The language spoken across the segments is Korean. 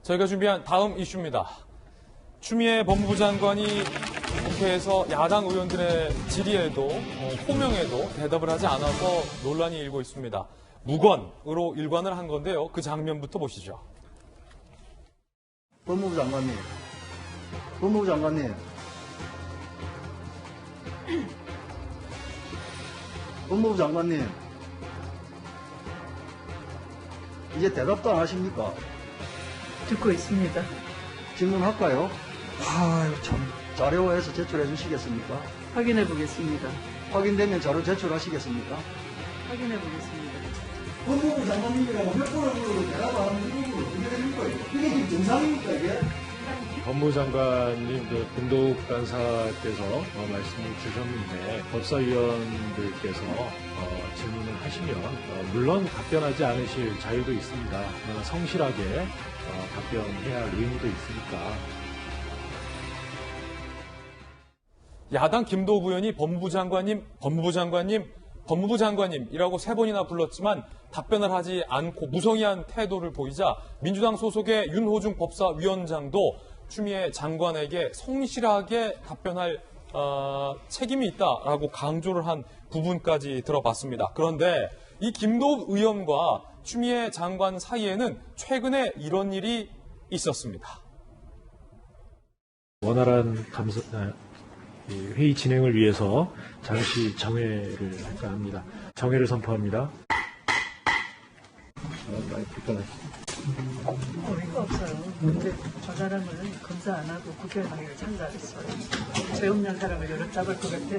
저희가 준비한 다음 이슈입니다. 추미애 법무부 장관이 국회에서 야당 의원들의 질의에도 호명에도 대답을 하지 않아서 논란이 일고 있습니다. 무건으로 일관을 한 건데요. 그 장면부터 보시죠. 법무부 장관님, 이제 대답도 안 하십니까? 듣고 있습니다. 질문할까요? 아유, 참. 자료화해서 제출해 주시겠습니까? 확인해 보겠습니다. 확인되면 자료 제출하시겠습니까? 확인해 보겠습니다. 법무부 장관님이라고 몇 번을 물어도 대답 안 하는 부분을 어떻게 됩니까? 이게 지금 정상입니까, 이게? 법무부 장관님 김도욱 간사께서 말씀을 주셨는데 법사위원들께서 질문을 하시면 물론 답변하지 않으실 자유도 있습니다. 성실하게 답변해야 할 의무도 있으니까. 야당 김도욱 의원이 법무부 장관님이라고 3번이나 불렀지만 답변을 하지 않고 무성의한 태도를 보이자 민주당 소속의 윤호중 법사위원장도 추미애 장관에게 성실하게 답변할 책임이 있다라고 강조를 한 부분까지 들어봤습니다. 그런데 이 김도욱 의원과 추미애 장관 사이에는 최근에 이런 일이 있었습니다. 원활한 회의 진행을 위해서 잠시 정회를 할까 합니다. 정회를 선포합니다. 어이가 없어요. 근데 저 사람은 검사 안 하고 국회의원을 참가했어요. 죄 없는 사람을 여러 잡을 것 같아.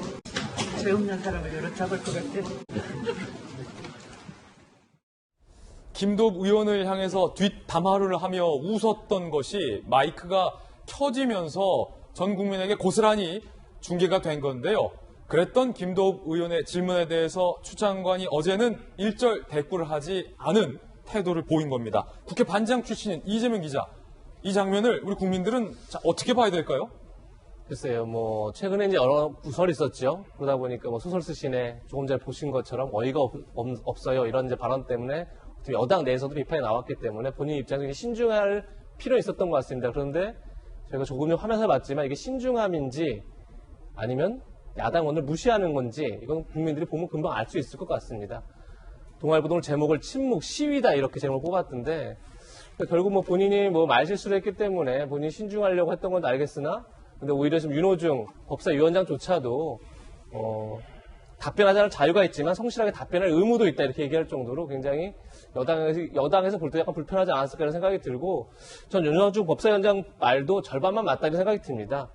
김도욱 의원을 향해서 뒷담화를 하며 웃었던 것이 마이크가 켜지면서 전 국민에게 고스란히 중계가 된 건데요. 그랬던 김도욱 의원의 질문에 대해서 추 장관이 어제는 일절 대꾸를 하지 않은 태도를 보인 겁니다. 국회 반장 출신인 이재명 기자, 이 장면을 우리 국민들은 어떻게 봐야 될까요? 글쎄요, 최근에 이제 여러 구설이 있었죠. 그러다 보니까 소설 쓰시네, 조금 전에 보신 것처럼 어이가 없어요. 이런 이제 발언 때문에 여당 내에서도 비판이 나왔기 때문에 본인 입장에서 신중할 필요는 있었던 것 같습니다. 그런데 저희가 조금 전 화면에서 봤지만 이게 신중함인지 아니면 야당원을 무시하는 건지 이건 국민들이 보면 금방 알 수 있을 것 같습니다. 동아일보도 제목을 침묵 시위다 이렇게 제목을 뽑았던데 결국 본인이 말실수를 했기 때문에 본인이 신중하려고 했던 건 알겠으나 근데 오히려 지금 윤호중 법사위원장조차도 답변하지 않을 자유가 있지만 성실하게 답변할 의무도 있다 이렇게 얘기할 정도로 굉장히 여당에서 볼 때 약간 불편하지 않았을까 이런 생각이 들고 전 윤호중 법사위원장 말도 절반만 맞다 이런 생각이 듭니다.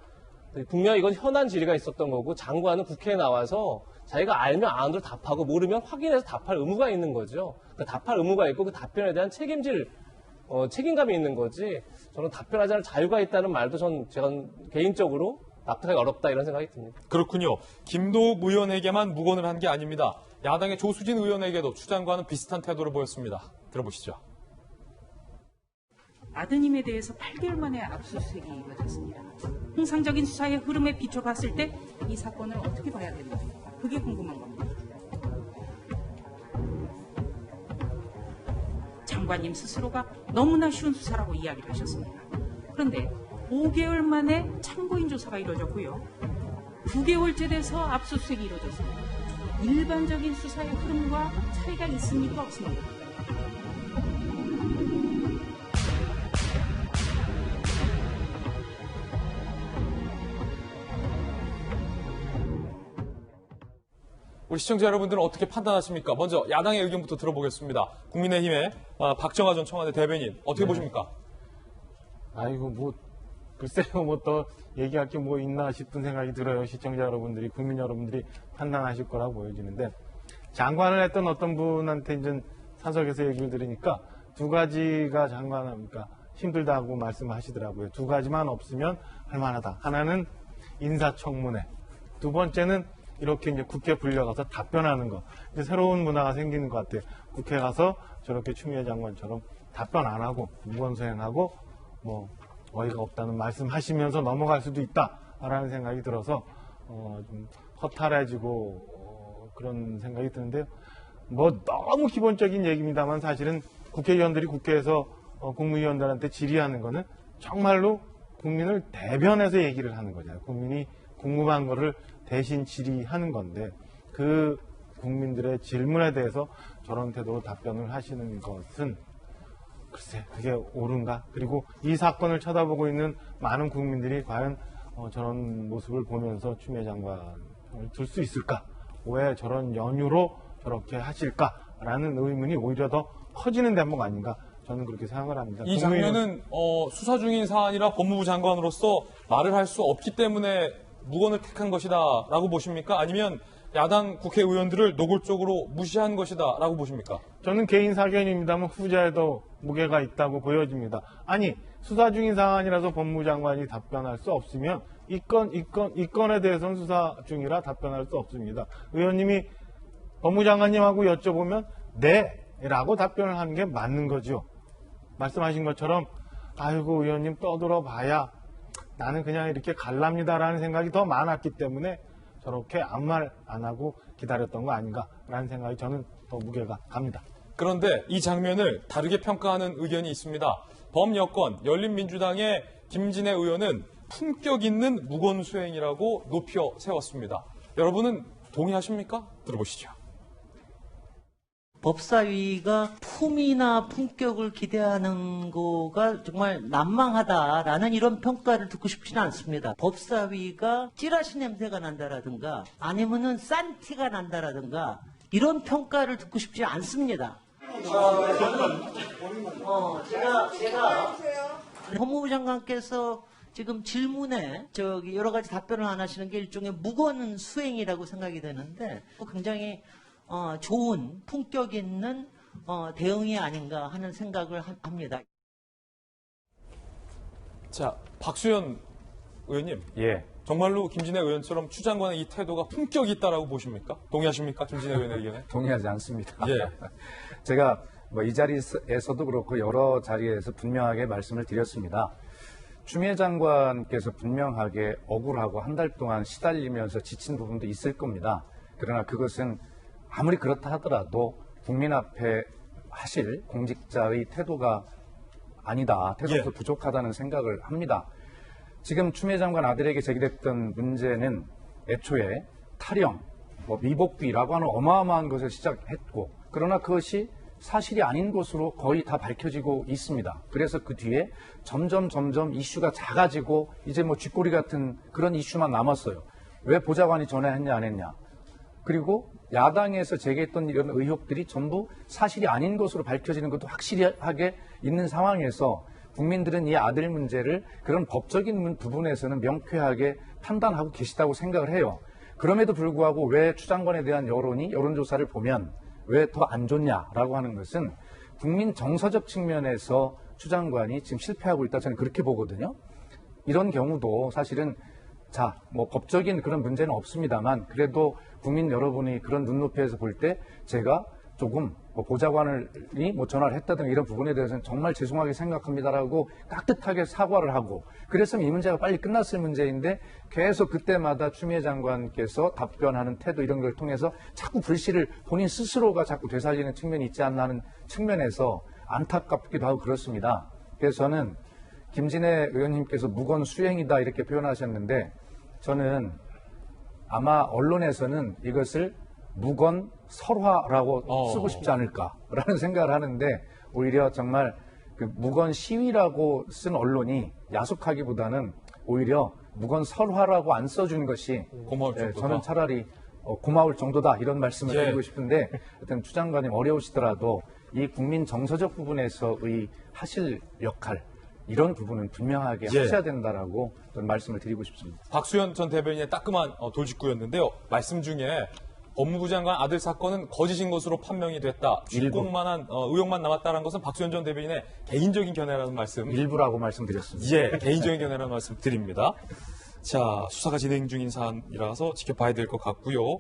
분명히 이건 현안 질의가 있었던 거고 장관은 국회에 나와서 자기가 알면 안으로 답하고 모르면 확인해서 답할 의무가 있는 거죠. 답할 의무가 있고 그 답변에 대한 책임감이 있는 거지. 저는 답변하지 않을 자유가 있다는 말도 제가 개인적으로 납득하기 어렵다 이런 생각이 듭니다. 그렇군요. 김도욱 의원에게만 무건을 한 게 아닙니다. 야당의 조수진 의원에게도 추 장관은 비슷한 태도를 보였습니다. 들어보시죠. 아드님에 대해서 8개월 만에 압수수색이 이루어졌습니다. 통상적인 수사의 흐름에 비춰봤을 때 이 사건을 어떻게 봐야 되는 겁니까? 그게 궁금한 겁니다. 장관님 스스로가 너무나 쉬운 수사라고 이야기를 하셨습니다. 그런데 5개월 만에 참고인 조사가 이루어졌고요. 9개월째 돼서 압수수색이 이루어졌습니다. 일반적인 수사의 흐름과 차이가 있습니까? 없습니까? 우리 시청자 여러분들은 어떻게 판단하십니까? 먼저 야당의 의견부터 들어보겠습니다. 국민의힘의 박정하 전 청와대 대변인 어떻게 보십니까? 아이고 글쎄요 더 얘기할 게 있나 싶은 생각이 들어요. 시청자 여러분들이 국민 여러분들이 판단하실 거라고 보여지는데 장관을 했던 어떤 분한테 이제 사석에서 얘기를 들으니까 두 가지가 장관하니까 힘들다고 말씀하시더라고요. 두 가지만 없으면 할만하다. 하나는 인사청문회, 두 번째는 이렇게 이제 국회 불려가서 답변하는 거. 이제 새로운 문화가 생기는 것 같아요. 국회 가서 저렇게 추미애 장관처럼 답변 안 하고 무건수행하고 어이가 없다는 말씀하시면서 넘어갈 수도 있다라는 생각이 들어서 좀 허탈해지고 그런 생각이 드는데요. 너무 기본적인 얘기입니다만 사실은 국회의원들이 국회에서 국무위원들한테 질의하는 거는 정말로 국민을 대변해서 얘기를 하는 거잖아요. 국민이 궁금한 거를 대신 질의하는 건데 그 국민들의 질문에 대해서 저런 태도로 답변을 하시는 것은 글쎄 그게 옳은가? 그리고 이 사건을 쳐다보고 있는 많은 국민들이 과연 저런 모습을 보면서 추미애 장관을 들 수 있을까? 왜 저런 연유로 저렇게 하실까라는 의문이 오히려 더 커지는 대목 아닌가? 저는 그렇게 생각을 합니다. 이 장면은 수사 중인 사안이라 법무부 장관으로서 말을 할 수 없기 때문에 무건을 택한 것이다라고 보십니까? 아니면 야당 국회의원들을 노골적으로 무시한 것이다라고 보십니까? 저는 개인 사견입니다만 후자에도 무게가 있다고 보여집니다. 아니 수사 중인 사안이라서 법무부 장관이 답변할 수 없으면 이 건에 대해서는 수사 중이라 답변할 수 없습니다. 의원님이 법무부 장관님하고 여쭤보면 네라고 답변을 하는 게 맞는 거죠. 말씀하신 것처럼 아이고 의원님 떠들어 봐야 나는 그냥 이렇게 갈랍니다라는 생각이 더 많았기 때문에 저렇게 아무 말 안 하고 기다렸던 거 아닌가라는 생각이 저는 더 무게가 갑니다. 그런데 이 장면을 다르게 평가하는 의견이 있습니다. 범여권 열린민주당의 김진애 의원은 품격 있는 무건 수행이라고 높여 세웠습니다. 여러분은 동의하십니까? 들어보시죠. 법사위가 품이나 품격을 기대하는 거가 정말 난망하다라는 이런 평가를 듣고 싶지는 않습니다. 법사위가 찌라시 냄새가 난다라든가 아니면은 싼 티가 난다라든가 이런 평가를 듣고 싶지 않습니다. 제가 법무부 장관께서 지금 질문에 여러 가지 답변을 안 하시는 게 일종의 무건 수행이라고 생각이 되는데 굉장히 좋은 품격 있는 대응이 아닌가 하는 생각을 합니다. 자, 박수현 의원님. 예. 정말로 김진애 의원처럼 추 장관의 이 태도가 품격이 있다라고 보십니까? 동의하십니까? 김진애 의원의 의견에? 동의하지 않습니다. 예. 제가 이 자리에서도 그렇고 여러 자리에서 분명하게 말씀을 드렸습니다. 추미애 장관께서 분명하게 억울하고 한 달 동안 시달리면서 지친 부분도 있을 겁니다. 그러나 그것은 아무리 그렇다 하더라도 국민 앞에 하실 공직자의 태도가 아니다. 태도도 부족하다는 생각을 합니다. 지금 추미애 장관 아들에게 제기됐던 문제는 애초에 탈영, 미복비라고 하는 어마어마한 것을 시작했고 그러나 그것이 사실이 아닌 것으로 거의 다 밝혀지고 있습니다. 그래서 그 뒤에 점점 이슈가 작아지고 이제 쥐꼬리 같은 그런 이슈만 남았어요. 왜 보좌관이 전화했냐 안 했냐. 그리고 야당에서 제기했던 이런 의혹들이 전부 사실이 아닌 것으로 밝혀지는 것도 확실하게 있는 상황에서 국민들은 이 아들 문제를 그런 법적인 부분에서는 명쾌하게 판단하고 계시다고 생각을 해요. 그럼에도 불구하고 왜 추 장관에 대한 여론조사를 보면 왜 더 안 좋냐라고 하는 것은 국민 정서적 측면에서 추 장관이 지금 실패하고 있다 저는 그렇게 보거든요. 이런 경우도 사실은 법적인 그런 문제는 없습니다만 그래도 국민 여러분이 그런 눈높이에서 볼 때 제가 조금 보좌관이 전화를 했다든가 이런 부분에 대해서는 정말 죄송하게 생각합니다라고 깍듯하게 사과를 하고 그랬으면 이 문제가 빨리 끝났을 문제인데 계속 그때마다 추미애 장관께서 답변하는 태도 이런 걸 통해서 자꾸 불씨를 본인 스스로가 자꾸 되살리는 측면이 있지 않나 하는 측면에서 안타깝기도 하고 그렇습니다. 그래서 저는 김진애 의원님께서 무건 수행이다 이렇게 표현하셨는데 저는 아마 언론에서는 이것을 무건 설화라고 쓰고 싶지 않을까라는 생각을 하는데 오히려 정말 그 무건 시위라고 쓴 언론이 야속하기보다는 오히려 무건 설화라고 안 써준 것이 고마울 정도다. 저는 차라리 고마울 정도다 이런 말씀을 드리고 싶은데 하여튼 추 장관님 어려우시더라도 이 국민 정서적 부분에서의 하실 역할 이런 부분은 분명하게 하셔야 된다라고 저는 말씀을 드리고 싶습니다. 박수현 전 대변인의 따끔한 돌직구였는데요. 말씀 중에 법무부 장관 아들 사건은 거짓인 것으로 판명이 됐다. 쥐꽁만한 의혹만 남았다는 것은 박수현 전 대변인의 개인적인 견해라는 말씀. 일부라고 말씀드렸습니다. 예, 개인적인 견해라는 말씀 드립니다. 자, 수사가 진행 중인 사안이라서 지켜봐야 될 것 같고요.